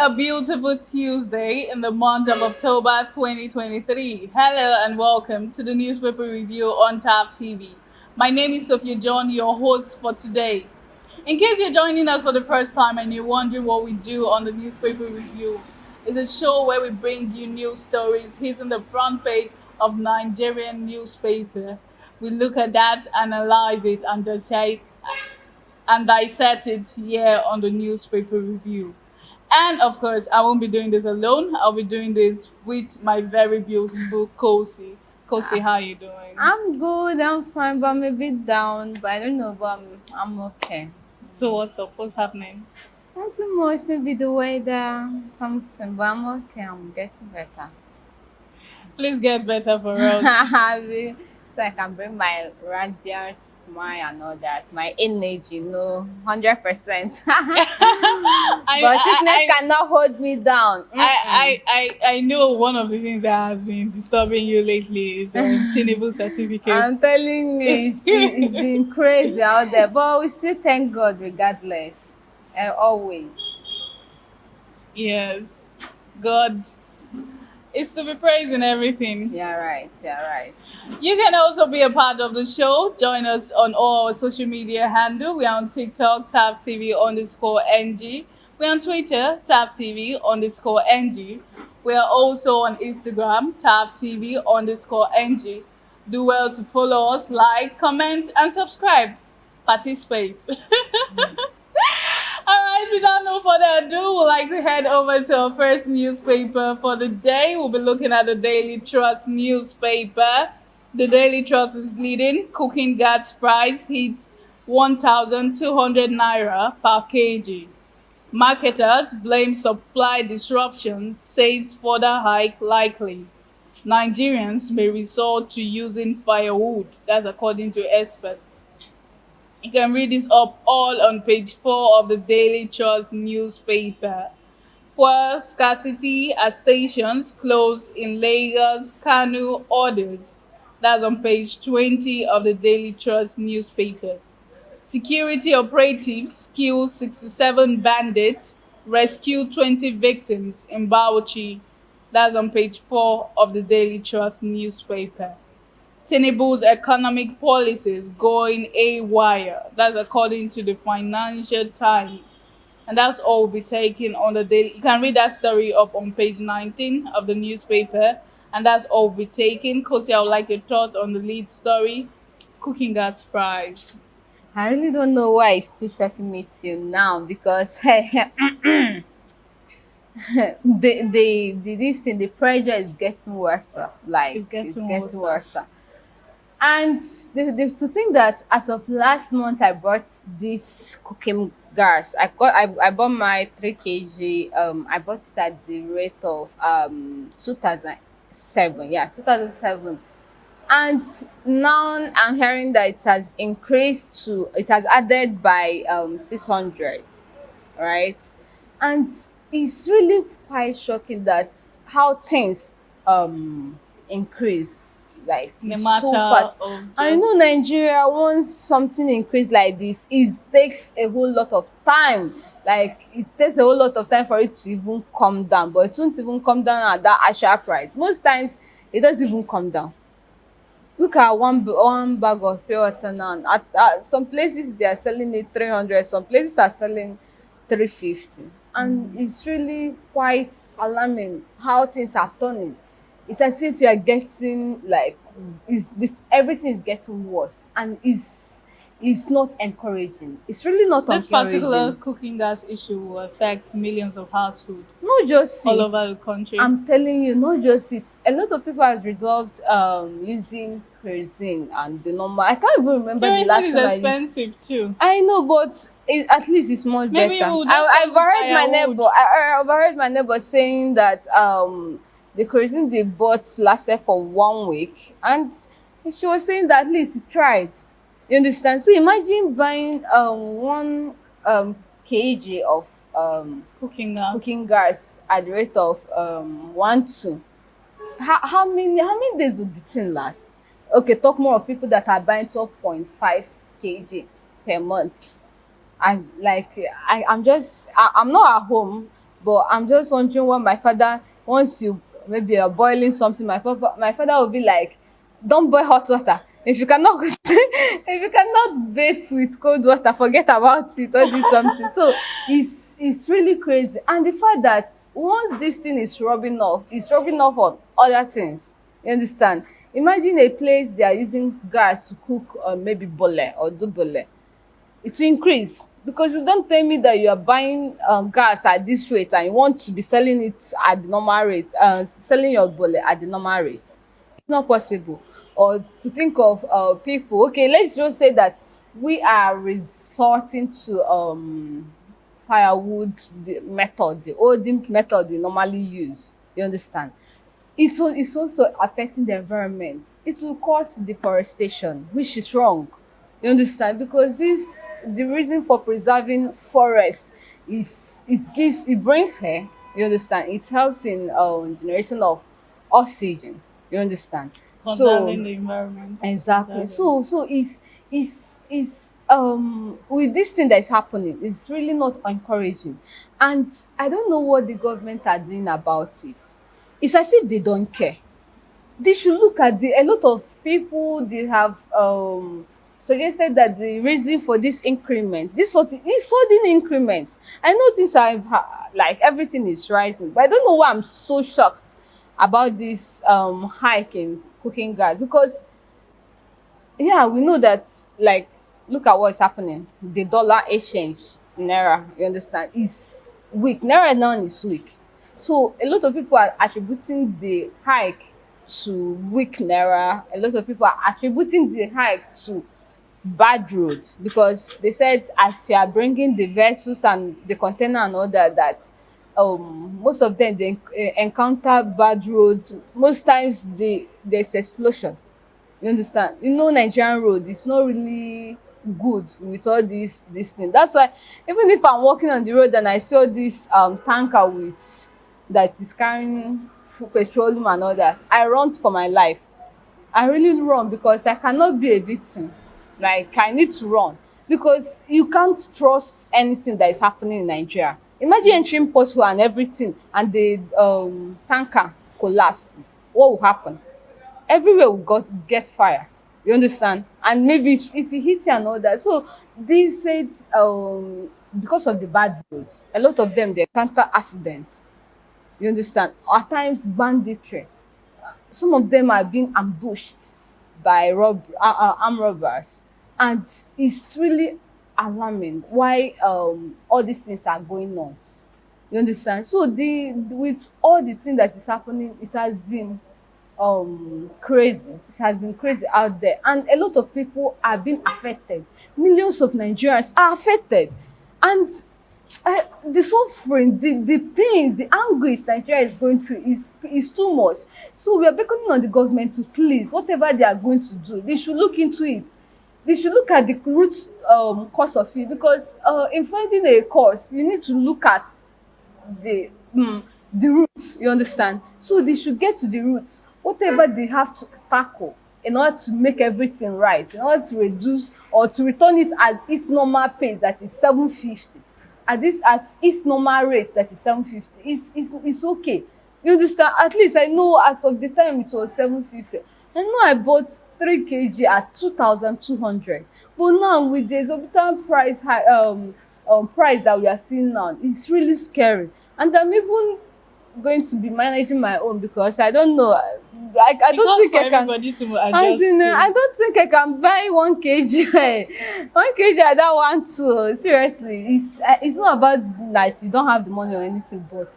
a beautiful Tuesday in the month of October 2023. Hello and welcome to the newspaper review on Tap TV. My name is Sophia John, your host for today. In case you're joining us for the first time and you're wondering what we do on the newspaper review, it's a show where we bring you news stories hitting the front page of Nigerian newspaper. We look at that, analyze it, and dissect it here on the newspaper review. And of course, I won't be doing this alone. I'll be doing this with my very beautiful Kosi. Kosi, how you doing? I'm good, I'm fine, but I'm a bit down. But I don't know, but I'm okay. So what's up? What's happening? Nothing much, maybe the weather, something, but I'm okay, I'm getting better. Please get better for us. So I can bring my radiant smile and all that, my energy, 100%. But sickness cannot hold me down. I know one of the things that has been disturbing you lately is Tinubu certificate. I'm telling you, it's been crazy out there, but we still thank God regardless, always. Yes, God is to be praised in everything. Yeah, right. Yeah, right. You can also be a part of the show. Join us on all our social media handle. We're on TikTok, tabtv_NG. We're on Twitter, tabtv_NG. We are also on Instagram, tabtv_NG. Do well to follow us, like, comment, and subscribe. Participate. All right, without no further ado, we'd like to head over to our first newspaper for the day. We'll be looking at the Daily Trust newspaper. The Daily Trust is leading. Cooking gas price hits 1,200 naira per kg. Marketers blame supply disruption, says further hike likely. Nigerians may resort to using firewood. That's according to experts. You can read this up all on page 4 of the Daily Trust newspaper. Fuel scarcity at stations close in Lagos, Kano orders. That's on page 20 of the Daily Trust newspaper. Security operatives kill 67 bandits, rescue 20 victims in Bauchi. That's on page 4 of the Daily Trust newspaper. Tinubu's economic policies going haywire. That's according to the Financial Times. And that's all we'll be taking on the daily. You can read that story up on page 19 of the newspaper. And that's all we'll be taking. Kosi, I would like your thoughts on the lead story, cooking gas price. I really don't know why it's still shocking me till now because the this thing, the pressure is getting worse. Like It's getting worse. And to think that as of last month I bought this cooking gas. I bought my 3 kg. I bought it at the rate of 2007. Yeah, 2007. And now I'm hearing that it has added by 600, right? And it's really quite shocking that how things increase like No it's matter so fast. of I just know Nigeria, once something increase like this, it takes a whole lot of time. Like it takes a whole lot of time for it to even come down, but it won't even come down at that actual price. Most times it doesn't even come down. Look at one bag of pure water now. At some places they are selling it 300, some places are selling 350, and it's really quite alarming how things are turning. It's as if you are getting like everything is getting worse, and it's not encouraging. It's really not this encouraging. particular cooking gas issue will affect millions of households Not just all it. over the country. I'm telling you, not just it. A lot of people has resolved using kerosene and the number. I can't even remember the last Kerosene is time I used. expensive too. I know, but at least it's much Maybe better. we'll just I use overheard my firewood. neighbor. I overheard my neighbor saying that the kerosene they bought lasted for 1 week, and she was saying that at least he tried. You understand? So imagine buying 1 kg of cooking gas at the rate of 1 2. How many days would the thing last? Okay, talk more of people that are buying 12.5 kg per month. I'm not at home, But I'm just wondering what my father, once you maybe you're boiling something, my father will be like, don't boil hot water. If you cannot if you cannot bathe with cold water, forget about it or do something. So it's really crazy. And the fact that once this thing is rubbing off, it's rubbing off on other things. You understand? Imagine a place they are using gas to cook maybe bole or do bole. It will increase, because you don't tell me that you are buying gas at this rate and you want to be selling it at the normal rate, selling your bole at the normal rate. It's not possible. Or to think of people, okay, let's just say that we are resorting to firewood, the method, the olden method we normally use. You understand? It's also affecting the environment. It will cause deforestation, which is wrong. You understand? Because this the reason for preserving forest is it brings air. You understand? It helps in generation of oxygen. You understand? So conserving the environment. exactly. Exactly. So with this thing that is happening, it's really not encouraging. And I don't know what the government are doing about it. It's as if they don't care. They should look at a lot of people, they have suggested that the reason for this increment, this sudden increment. I know things are like everything is rising, but I don't know why I'm so shocked about this hike in cooking gas. Because yeah, we know that, like, look at what's happening. The dollar exchange, naira, you understand, is weak. Naira now is weak. So a lot of people are attributing the hike to weak naira. A lot of people are attributing the hike to bad road, because they said as you are bringing the vessels and the container and all that, that most of them they encounter bad roads. Most times there's explosion. You understand? You know, Nigerian road is not really good with all this thing. That's why even if I'm walking on the road and I saw this tanker with that is carrying petroleum and all that, I run for my life. I really run, because I cannot be a victim. Like, I need to run, because you can't trust anything that is happening in Nigeria. Imagine entering pothole and everything, and the tanker collapses. What will happen? Everywhere will get fire. You understand? And maybe if it hits you and all that. So they said because of the bad roads, a lot of them they encounter accidents. You understand? At times banditry. Some of them are being ambushed by armed robbers, and it's really alarming why all these things are going on. You understand? So the with all the things that is happening, it has been crazy. It has been crazy out there, and a lot of people are being affected. Millions of Nigerians are affected, and the suffering, the pain, the anguish Nigeria is going through is too much. So we are beckoning on the government to please, whatever they are going to do, they should look into it. They should look at the root cause of it, because in finding a cause, you need to look at the the roots. You understand? So they should get to the roots, whatever they have to tackle, in order to make everything right, in order to reduce or to return it at its normal pace, that is 750. At its normal rate, that is 750. It's okay. You understand? At least I know as of the time it was 750. I know I bought 3 kg at 2,200. But now with the exorbitant price that we are seeing now, it's really scary. And I'm even going to be managing my own, because I don't know. I don't Because think for I can. everybody to As adjust in, I to. don't think I can buy 1 kg. 1 kg, I don't want to. Seriously, it's not about that you don't have the money or anything, but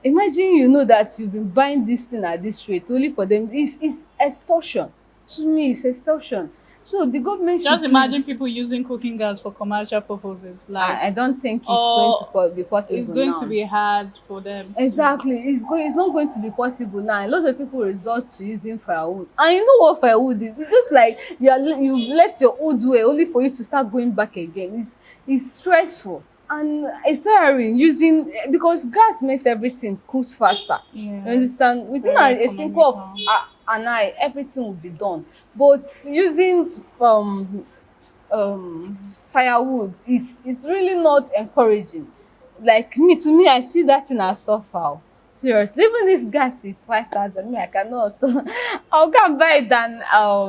imagine you know that you've been buying this thing at this rate only for them. It's extortion. To me, it's extortion. So the government should Just imagine please. people using cooking gas for commercial purposes. Like, I don't think it's going to or be possible it's going to now. be hard for them to. Exactly. It's not going to be possible now. A lot of people resort to using firewood. And you know what firewood is? It's just like you've left your old way only for you to start going back again. It's stressful. And it's tiring using, because gas makes everything cooks faster. You understand? Yes, Within very a twinkle of economical. an eye, everything will be done. But using firewood is really not encouraging. Like me, to me, I see that thing as suffer o. Seriously, even if gas is 5,000, me I cannot. I'll go and buy it than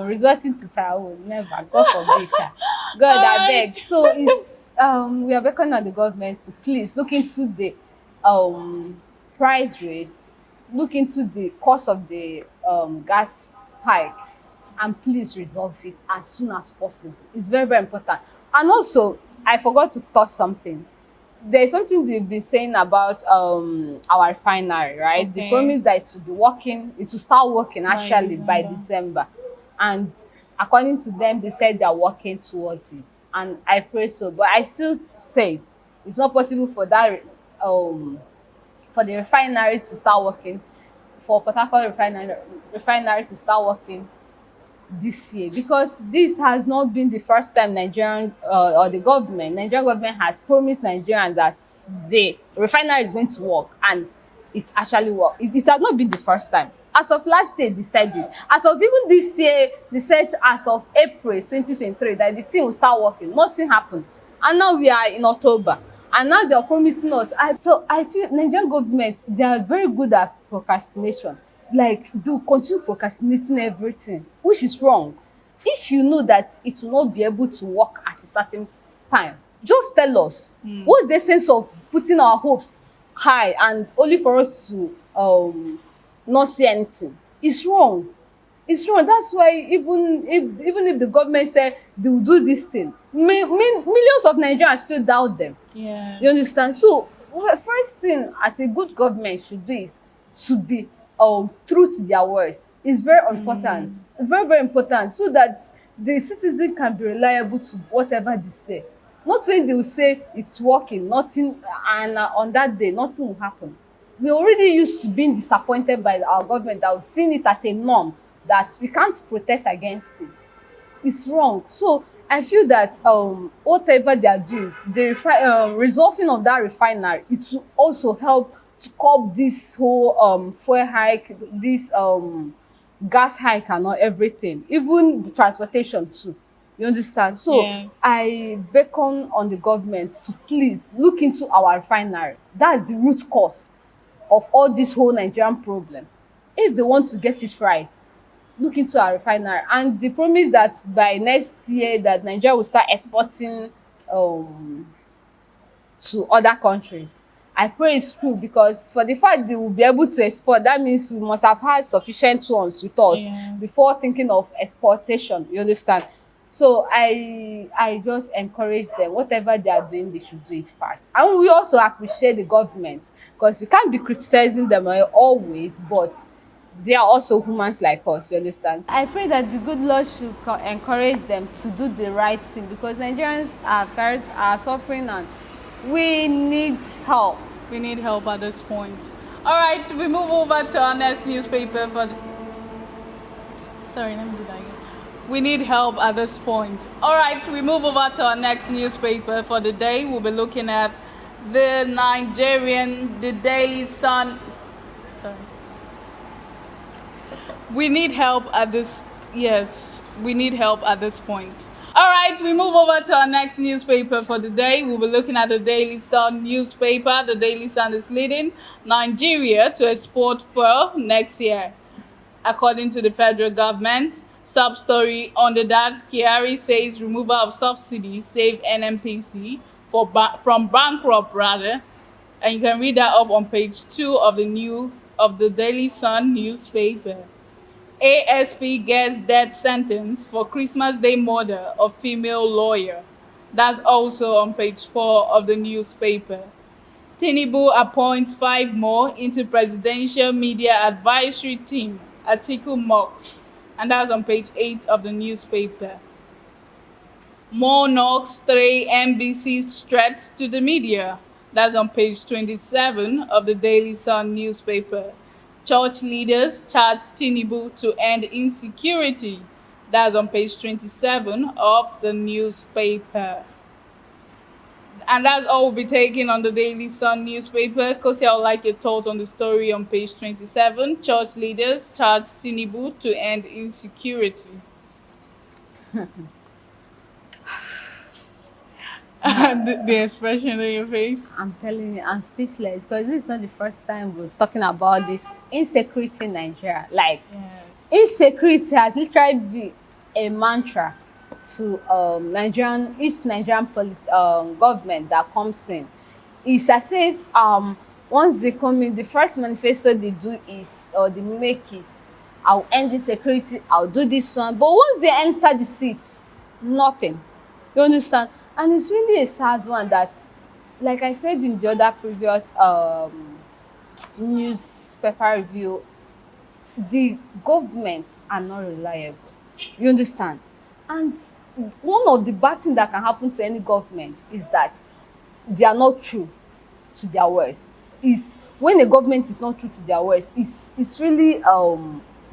resorting to firewood. Never, God forbid sha. God All right. abeg. So it's we are beckoning on the government to please look into the price rates, look into the cost of the gas hike, and please resolve it as soon as possible. It's very, very important. And also, I forgot to touch something. There's something they've been saying about our refinery, right? They Okay. promised that it will be working, it will start working By actually by December. December. And according to them, they said they're working towards it. And I pray so. But I still say it. It's not possible for the refinery to start working, for Port Harcourt refinery to start working this year, because this has not been the first time Nigerian or the Nigerian government has promised Nigerians that the refinery is going to work, and it actually worked. It has not been the first time. As of last year, they said it. As of even this year, they said as of April 2023 that the thing will start working. Nothing happened. And now we are in October. And now they are promising us. So I feel Nigerian government, they are very good at procrastination. Like, do continue procrastinating everything, which is wrong. If you know that it will not be able to work at a certain time, just tell us. What's the sense of putting our hopes high and only for us to not see anything? It's wrong. It's wrong. That's why even if the government say they will do this thing, millions of Nigerians still doubt them. Yes. You understand? So first thing as a good government should do is to be true to their words. It's very important. Very, very important, so that the citizen can be reliable to whatever they say. Not when they will say it's working, nothing, and on that day nothing will happen. We already used to being disappointed by our government, that we've seen it as a norm that we can't protest against it. It's wrong. So I feel that whatever they are doing, the resolving of that refinery, it will also help to curb this whole fuel hike, this gas hike and all everything, even the transportation too. You understand? So Yes. I beckon on the government to please look into our refinery. That's the root cause of all this whole Nigerian problem. If they want to get it right, look into our refinery. And the promise that by next year that Nigeria will start exporting to other countries, I pray it's true, because for the fact they will be able to export, that means we must have had sufficient ones with us Yeah. before thinking of exportation. You understand? So I just encourage them, whatever they are doing, they should do it fast. And we also appreciate the government, because you can't be criticizing them always, but they are also humans like us. You understand? I pray that the good Lord should encourage them to do the right thing, because Nigerians are suffering and we need help. We need help at this point. All right, we move over to our next newspaper for. Sorry, let me do that again. We need help at this point. All right, we move over to our next newspaper for the day. We'll be looking at the Daily Sun. Sorry. We need help at this. Yes, we need help at this point. All right, we move over to our next newspaper for the day. We'll be looking at the Daily Sun newspaper. The Daily Sun is leading Nigeria to export fuel next year. According to the federal government, sub-story under that, Kyari says removal of subsidies saved NNPC from bankrupt rather. And you can read that up on page 2 of the Daily Sun newspaper. ASP gets death sentence for Christmas Day murder of female lawyer. That's also on page 4 of the newspaper. Tinubu appoints 5 more into presidential media advisory team. Atiku mocks. And that's on page 8 of the newspaper. Monarchs 3 NBC's threats to the media. That's on page 27 of the Daily Sun newspaper. Church leaders charge Tinubu to end insecurity. That's on page 27 of the newspaper. And that's all we'll be taking on the Daily Sun newspaper. Kosi, I would like your thoughts on the story on page 27. Church leaders charge Tinubu to end insecurity. The expression on your face. I'm telling you, I'm speechless because this is not the first time we're talking about this insecurity in Nigeria. Like, Yes. insecurity has literally been a mantra to each Nigerian government that comes in. It's as if once they come in, the first manifesto they do is, or they make is, I'll end insecurity, I'll do this one. But once they enter the seat, nothing. You understand? And it's really a sad one that, like I said in the other previous newspaper review, the government are not reliable. You understand? And one of the bad things that can happen to any government is that they are not true to their words. Is when a government is not true to their words, it's really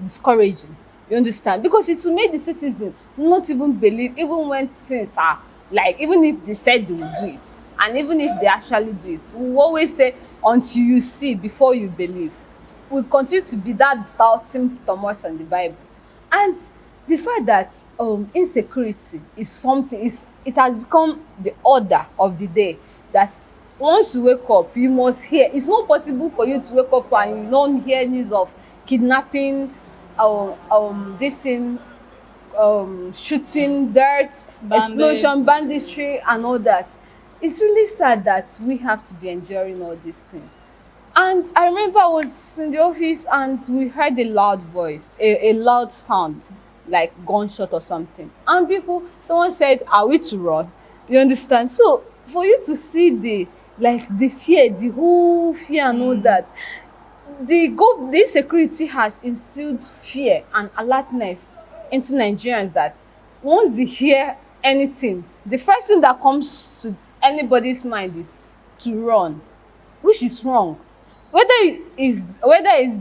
discouraging. You understand? Because it will make the citizen not even believe, even when things are like, even if they said they will do it, and even if they actually do it, we always say until you see before you believe. We continue to be that doubting Thomas on the Bible. And the fact that insecurity is something, it has become the order of the day, that once you wake up you must hear. It's not possible for you to wake up and you don't hear news of kidnapping, this thing, shooting, dirt, explosion, banditry and all that. It's really sad that we have to be enduring all these things. And I remember I was in the office and we heard a loud voice, a loud sound, like gunshot or something. And someone said, are we to run? You understand? So for you to see the fear, the whole fear and all that, the insecurity has instilled fear and alertness into Nigerians, that once they hear anything, the first thing that comes to anybody's mind is to run, which is wrong. Whether it's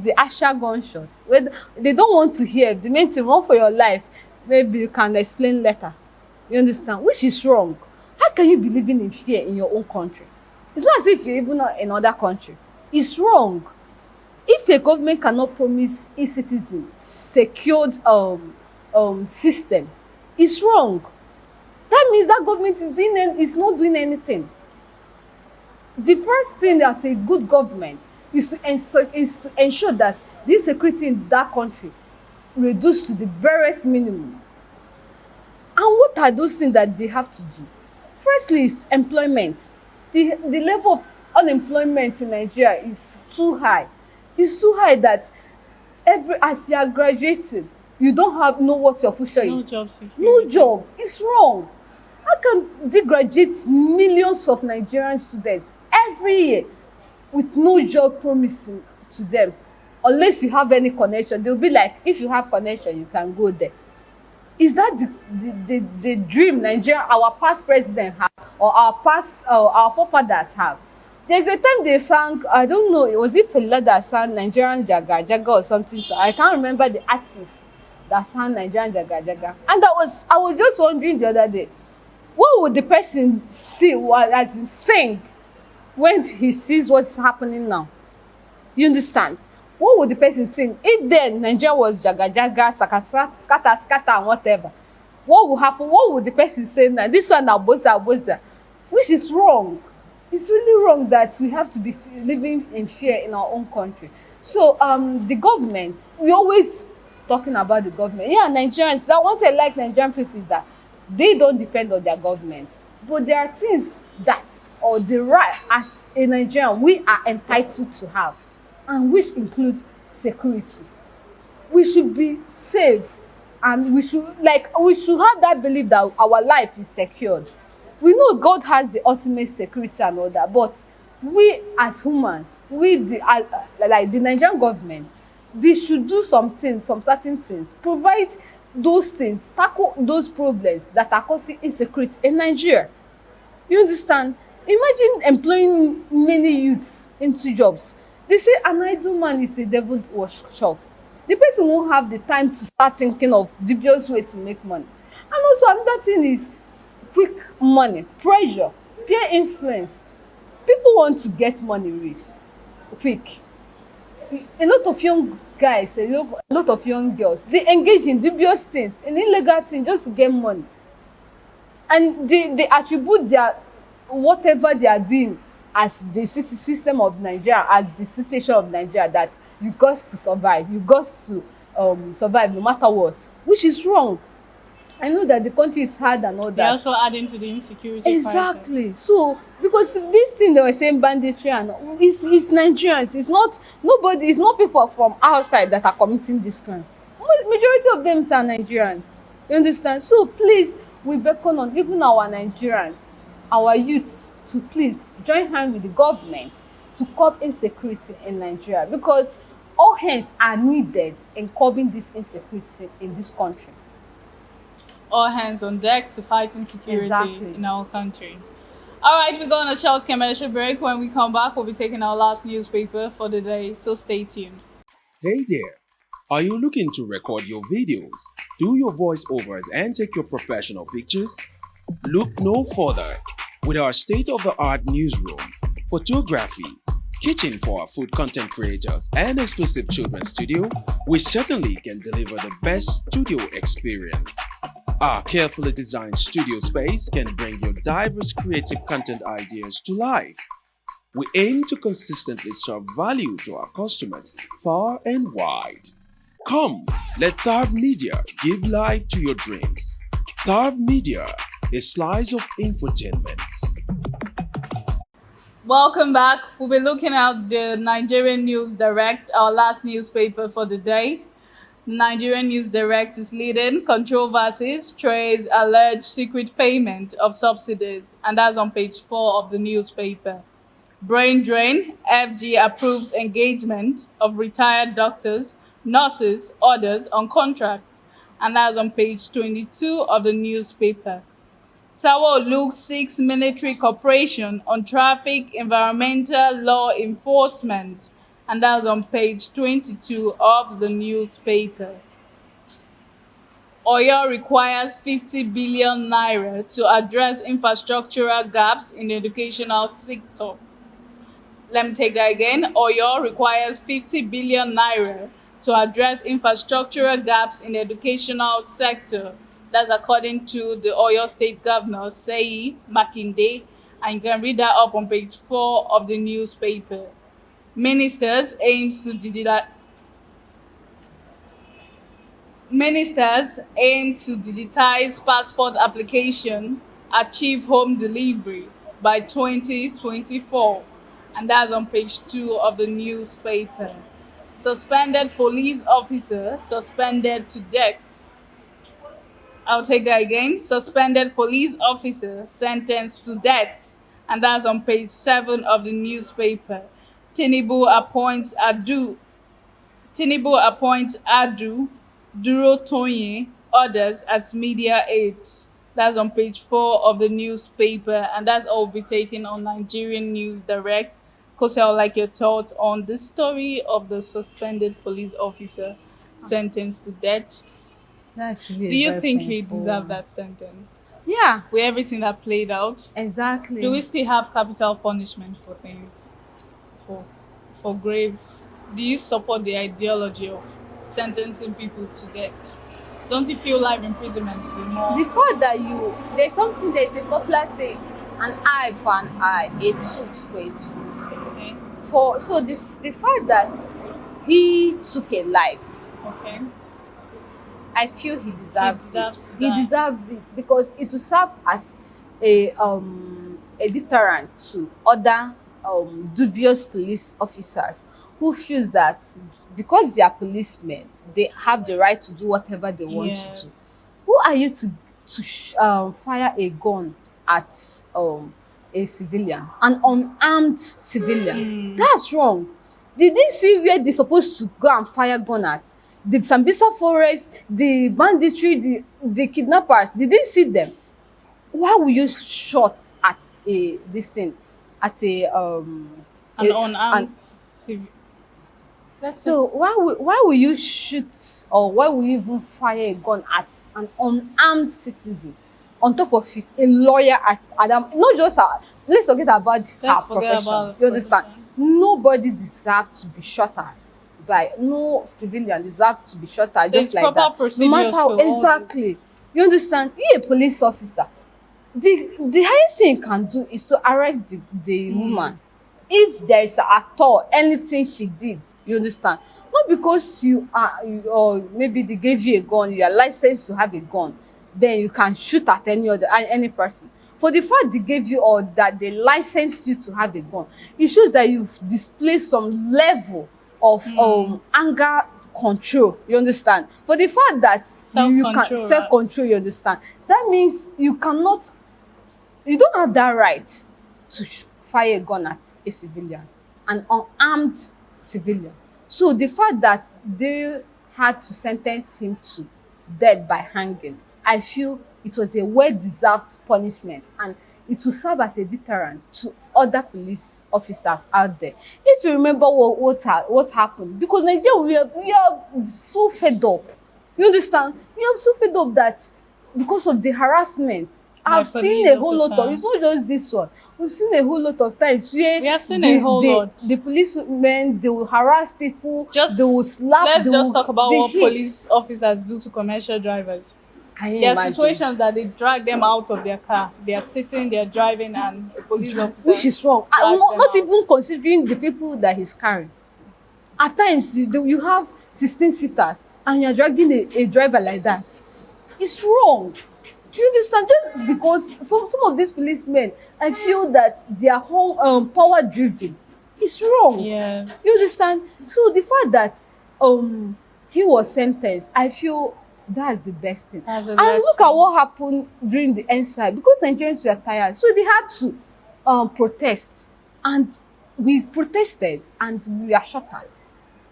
the actual gunshot, whether they don't want to hear, the main thing, run for your life. Maybe you can explain later. You understand? Which is wrong. How can you be living in fear in your own country? It's not as if you're even not in another country. It's wrong. If a government cannot promise its citizens secured system, it's wrong. That means that government is not doing anything. The first thing as a good government is to ensure that the insecurity in that country reduced to the barest minimum. And what are those things that they have to do? Firstly, is employment. The level of unemployment in Nigeria is too high. It's too high that as you are graduating, you don't know what your future No is. job security. No job. It's wrong. How can they graduate millions of Nigerian students every year with no job promising to them? Unless you have any connection, they'll be like, if you have connection, you can go there. Is that the dream Nigeria, our past president have, or our forefathers have? There's a time they sang, I don't know, was it Fela that sang Nigerian Jaga Jaga or something? So I can't remember the artist that sang Nigerian Jaga Jaga. And I was just wondering the other day, what would the person sing when he sees what's happening now? You understand? What would the person sing? If then Nigeria was Jaga Jaga, Skata, and whatever, what would happen? What would the person say now? This one now, Boza, which is wrong. It's really wrong that we have to be living in fear in our own country. So the government, we always talking about the government. Yeah, Nigerians, that one thing I like Nigerian people is that they don't depend on their government. But there are things that, or the right as a Nigerian, we are entitled to have, and which include security. We should be safe, and we should have that belief that our life is secured. We know God has the ultimate security and all that, but we as humans, like the Nigerian government, they should do some certain things, provide those things, tackle those problems that are causing insecurity in Nigeria. You understand? Imagine employing many youths into jobs. They say an idle man is a devil's workshop. The person won't have the time to start thinking of dubious way to make money. And also another thing is quick money, pressure, peer influence. People want to get money rich quick. A lot of young guys, a lot of young girls, they engage in dubious things, in illegal things, just to get money. And they attribute their whatever they are doing as the system of Nigeria, as the situation of Nigeria, that you got to survive, you got to survive no matter what, which is wrong. I know that the country is hard and all They're that. also adding to the insecurity crisis. Exactly. So because this thing they were saying banditry and it's Nigerians, it's not nobody, it's not people from outside that are committing this crime. Majority of them are Nigerians. You understand? So please, we beckon on even our Nigerians, our youths, to please join hands with the government to curb insecurity in Nigeria, because all hands are needed in curbing this insecurity in this country. All hands on deck to fight insecurity Exactly. in our country. All right, we're going on a short commercial break. When we come back, we'll be taking our last newspaper for the day, so stay tuned. Hey there! Are you looking to record your videos, do your voiceovers, and take your professional pictures? Look no further. With our state-of-the-art newsroom, photography, kitchen for our food content creators, and exclusive children's studio, we certainly can deliver the best studio experience. Our carefully designed studio space can bring your diverse creative content ideas to life. We aim to consistently serve value to our customers far and wide. Come, let Tharv Media give life to your dreams. Tharv Media, a slice of infotainment. Welcome back. We'll be looking at the Nigerian News Direct, our last newspaper for the day. Nigerian News Direct is leading controversies, trace alleged secret payment of subsidies, and that's on page 4 of the newspaper. Brain drain, FG approves engagement of retired doctors, nurses, others on contract, and that's on page 22 of the newspaper. Sawo seeks military cooperation on traffic environmental law enforcement, and that's on page 22 of the newspaper. Oyo requires 50 billion naira to address infrastructural gaps in the educational sector. Let me take that again. Oyo requires 50 billion naira to address infrastructural gaps in the educational sector. That's according to the Oyo State Governor, Seyi Makinde, and you can read that up on page 4 of the newspaper. Ministers aim to digitize passport application, achieve home delivery by 2024, and that's on page 2 of the newspaper. Suspended police officer suspended to death. I'll take that again. Suspended police officer sentenced to death, and that's on page 7 of the newspaper. Tinubu appoints Adu, Duro Toyin, others as media aides. That's on page 4 of the newspaper, and that's all we'll be taking on Nigerian News Direct. Because I would like your thoughts on the story of the suspended police officer sentenced to death. That's really Do you very think he painful. deserved that sentence? Yeah, With everything that played out, exactly. do we still have capital punishment for things? For grave? Do you support the ideology of sentencing people to death? Don't you feel life imprisonment is more? The fact that there's a popular saying, an eye for an eye, a tooth for a tooth. Okay. So the fact that he took a life, Okay. I feel he deserved deserves it. to He die. deserved it because it will serve as a deterrent to other dubious police officers who feels that because they are policemen, they have the right to do whatever they want to do. Yes. Who are you to fire a gun at a civilian, an unarmed civilian? That's wrong. They didn't see where they're supposed to go and fire gun at. The Sambisa forest, the banditry, the kidnappers, they didn't see them. Why would you shot at an Unarmed civil. So why will you shoot, or why will you even fire a gun at an unarmed citizen? On top of it, a lawyer at Adam, not just let's forget about Let's her forget profession. about You understand? profession. Nobody deserves to be shot at by no civilian deserves to be shot at There's just like proper that. No procedures matter to all exactly. You understand? You're a police officer. the highest thing you can do is to arrest the woman if there is at all anything she did, you understand, not because or maybe they gave you a gun, you are licensed to have a gun, then you can shoot at any person. For the fact they gave you or that they licensed you to have a gun, it shows that you've displayed some level of anger control, you understand. For the fact that you can Self-control, self-control, you understand, that means you don't have that right to fire a gun at a civilian, an unarmed civilian. So the fact that they had to sentence him to death by hanging, I feel it was a well-deserved punishment, and it will serve as a deterrent to other police officers out there. If you remember what happened, because Nigeria, we are so fed up. You understand? We are so fed up that because of the harassment, I've seen a whole lot of, it's not just this one. We've seen a whole lot of times where We have seen a whole lot. The policemen, they will harass people, Just they will slap. Let's they just will, talk about they what hit. police officers do to commercial drivers. Can you There are imagine? situations that they drag them out of their car. They are sitting, they are driving, and a police officer. Which is wrong. drags them Not out. even considering the people that he's carrying. At times, you have 16 seaters and you're dragging a driver like that. It's wrong. You understand? Just because some of these policemen, I feel that they are power driven. It's wrong. Yes. You understand? So the fact that he was sentenced, I feel that's the best thing. That's the And best look at what happened during the inside, because Nigerians were tired, so they had to protest, and we protested and we were shot at,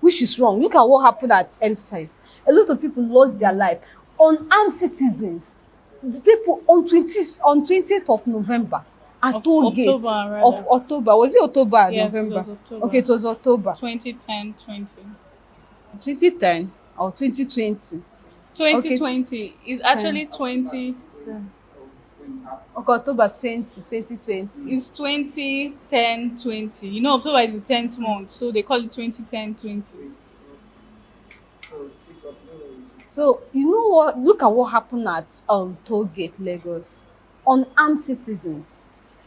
which is wrong. Look at what happened at Endsars. A lot of people lost their life. Unarmed citizens, the people on 20th of November at toll gate October, rather. of October. Was it October or Yes, it November? was October. Okay, it was October 2010, 2010 or 2020. 2020 is actually 20. Okay, October 2020. It's 2010, 20. You know, October is the 10th month, so they call it 2010, 20. So you know what? Look at what happened at toll gate Lagos. Unarmed citizens,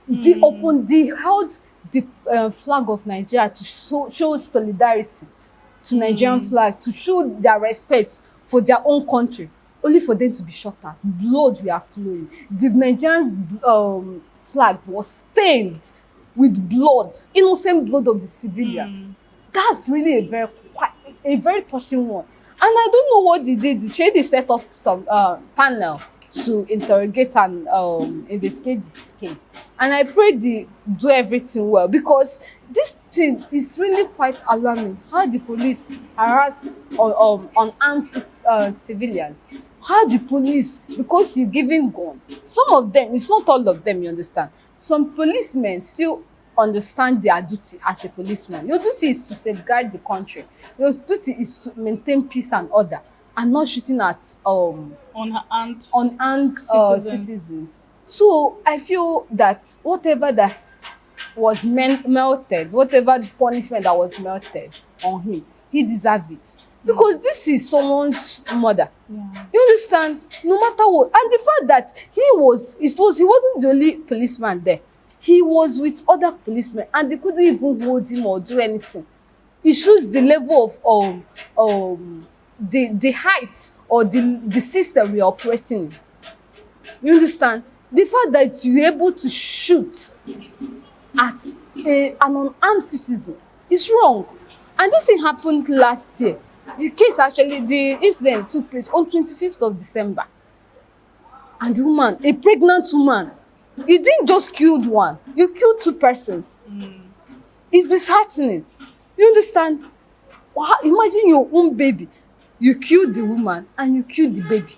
they held the flag of Nigeria to show solidarity to Nigerian flag, to show their respect for their own country, only for them to be shot at. Blood were flowing. The Nigerian flag was stained with blood, innocent blood of the civilian. That's really a very touching one. And I don't know what they did. They set up some panel to interrogate and investigate this case. And I pray they do everything well, because this thing is really quite alarming. How the police harass unarmed civilians. How the police, because you're giving gun. Some of them, it's not all of them, you understand. Some policemen still understand their duty as a policeman. Your duty is to safeguard the country. Your duty is to maintain peace and order, and not shooting at Unarmed citizens. So I feel that whatever that was melted, whatever punishment that was melted on him, he deserved it. Because this is someone's mother. Yeah. You understand? No matter what. And the fact that he wasn't the only policeman there. He was with other policemen, and they couldn't even hold him or do anything. It shows the level of the height or the system we are operating in. You understand? The fact that you're able to shoot at an unarmed citizen is wrong. And this thing happened last year. The incident took place on 25th of December. And the woman, a pregnant woman, you didn't just kill one, you killed two persons. It's disheartening. You understand? Wow, imagine your own baby. You killed the woman and you killed the baby.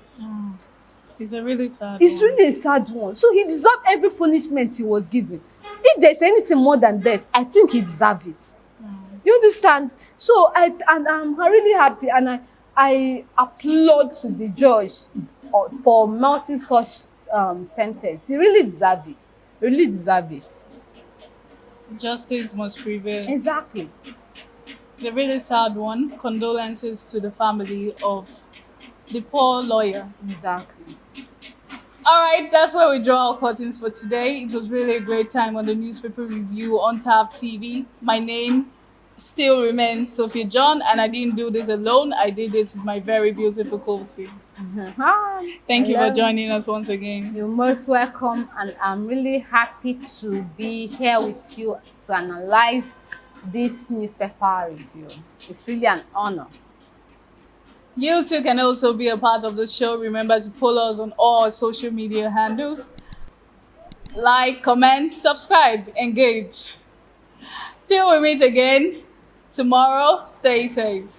It's a really sad It's one. really a sad one. So he deserved every punishment he was given. If there's anything more than that, I think he deserves it. You understand? So I'm really happy, and I applaud to the judge for mounting such sentence. He really deserves it. Really deserves it. Justice must prevail. Exactly. It's a really sad one. Condolences to the family of the poor lawyer. Exactly. All right, that's where we draw our curtains for today. It was really a great time on the newspaper review on Tab TV. My name still remains Sophie John, and I didn't do this alone. I did this with my very beautiful Kosi. Hi. Thank you for Hello. joining us once again. You're most welcome, and I'm really happy to be here with you to analyze this newspaper review. It's really an honor. You too can also be a part of the show. Remember to follow us on all social media handles. Like, comment, subscribe, engage. Till we meet again tomorrow, stay safe.